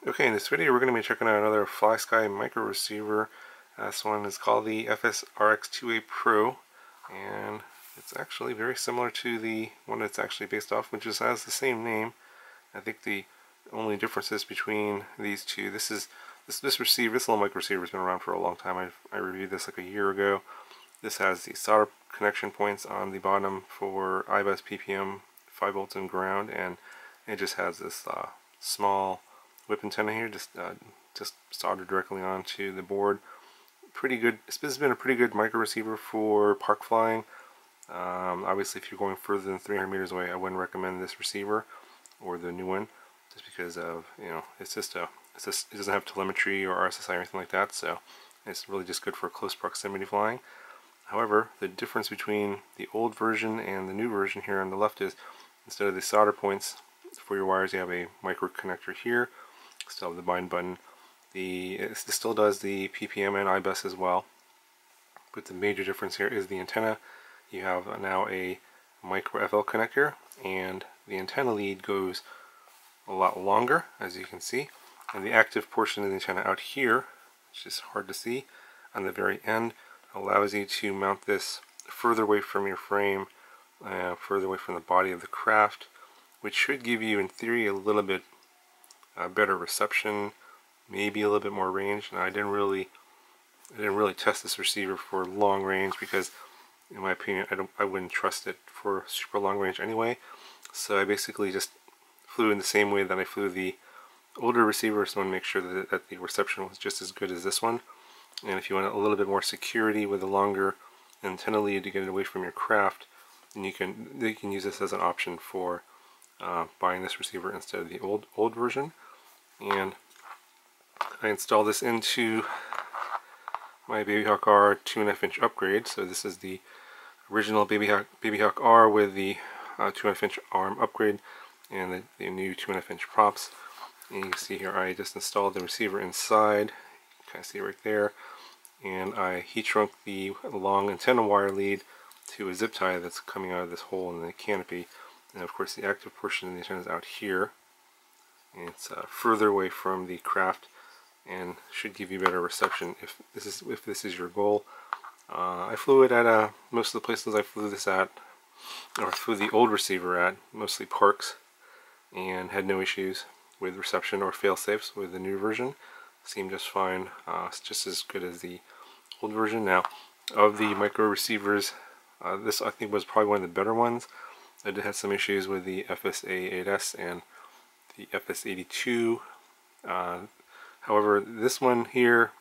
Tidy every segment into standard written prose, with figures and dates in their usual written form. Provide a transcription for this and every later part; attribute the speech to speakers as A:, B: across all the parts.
A: Okay, in this video we're going to be checking out another Flysky micro receiver. This one is called the FPV RX2A Pro, and it's actually very similar to the one that's actually based off, which just has the same name. I think the only differences between these two, this receiver, this little micro receiver has been around for a long time. I reviewed this like a year ago. This has the solder connection points on the bottom for IBUS, PPM, 5 volts and ground, and it just has this small whip antenna here, just soldered directly onto the board. Pretty good. This has been a pretty good micro receiver for park flying. Obviously, if you're going further than 300 meters away, I wouldn't recommend this receiver or the new one, just because of, you know, it doesn't have telemetry or RSSI or anything like that, so it's really just good for close proximity flying. However, the difference between the old version and the new version here on the left is, instead of the solder points for your wires, you have a micro connector here. Still have the bind button. It still does the PPM and IBUS as well, but the major difference here is the antenna. You have now a micro FL connector, and the antenna lead goes a lot longer, as you can see, and the active portion of the antenna out here, which is hard to see, on the very end, allows you to mount this further away from your frame, further away from the body of the craft, which should give you, in theory, a little bit better reception, maybe a little bit more range. And I didn't really test this receiver for long range because, in my opinion, I wouldn't trust it for super long range anyway. So I basically just flew in the same way that I flew the older receiver, so I want to make sure that the reception was just as good as this one. And if you want a little bit more security with a longer antenna lead to get it away from your craft, then you can use this as an option for buying this receiver instead of the old version. And I installed this into my Baby Hawk R 2.5-inch upgrade. So this is the original Baby Hawk R with the 2.5-inch arm upgrade and the new 2.5-inch props. And you can see here I just installed the receiver inside. You can kind of see right there. And I heat shrunk the long antenna wire lead to a zip tie that's coming out of this hole in the canopy. And of course the active portion of the antenna is out here. And it's further away from the craft and should give you better reception if this is your goal. I flew it at most of the places I flew this at, or flew the old receiver at, mostly parks, and had no issues with reception or fail-safes with the new version. Seemed just fine. It's just as good as the old version. Now, of the micro receivers, this I think was probably one of the better ones. I did have some issues with the FSA-8S and the FS-82. However, this one here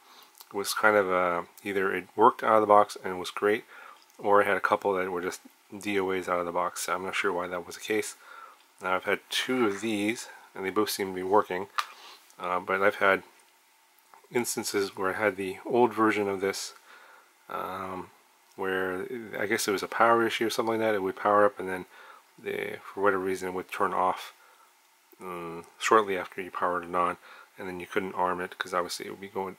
A: was kind of either it worked out of the box and was great, or I had a couple that were just DOAs out of the box. So I'm not sure why that was the case. Now I've had two of these, and they both seem to be working. But I've had instances where I had the old version of this, where I guess it was a power issue or something like that. It would power up and then for whatever reason it would turn off shortly after you powered it on, and then you couldn't arm it because obviously it would be going,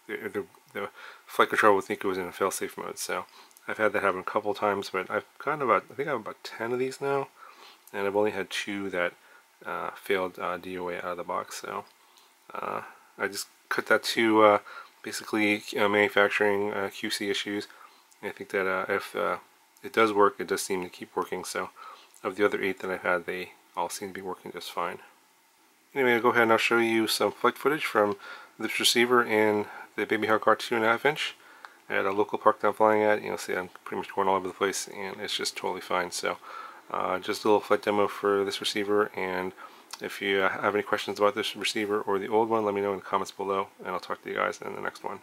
A: the flight control would think it was in a fail-safe mode. So I've had that happen a couple of times, but I think I have about 10 of these now, and I've only had 2 that failed DOA out of the box. So I just cut that to basically manufacturing QC issues. And I think that if it does work, it does seem to keep working. So of the other 8 that I've had, they all seem to be working just fine. Anyway, I'll go ahead and I'll show you some flight footage from this receiver and the Baby Hawk R 2.5-inch at a local park that I'm flying at. You'll see I'm pretty much going all over the place, and it's just totally fine. So just a little flight demo for this receiver, and if you have any questions about this receiver or the old one, let me know in the comments below, and I'll talk to you guys in the next one.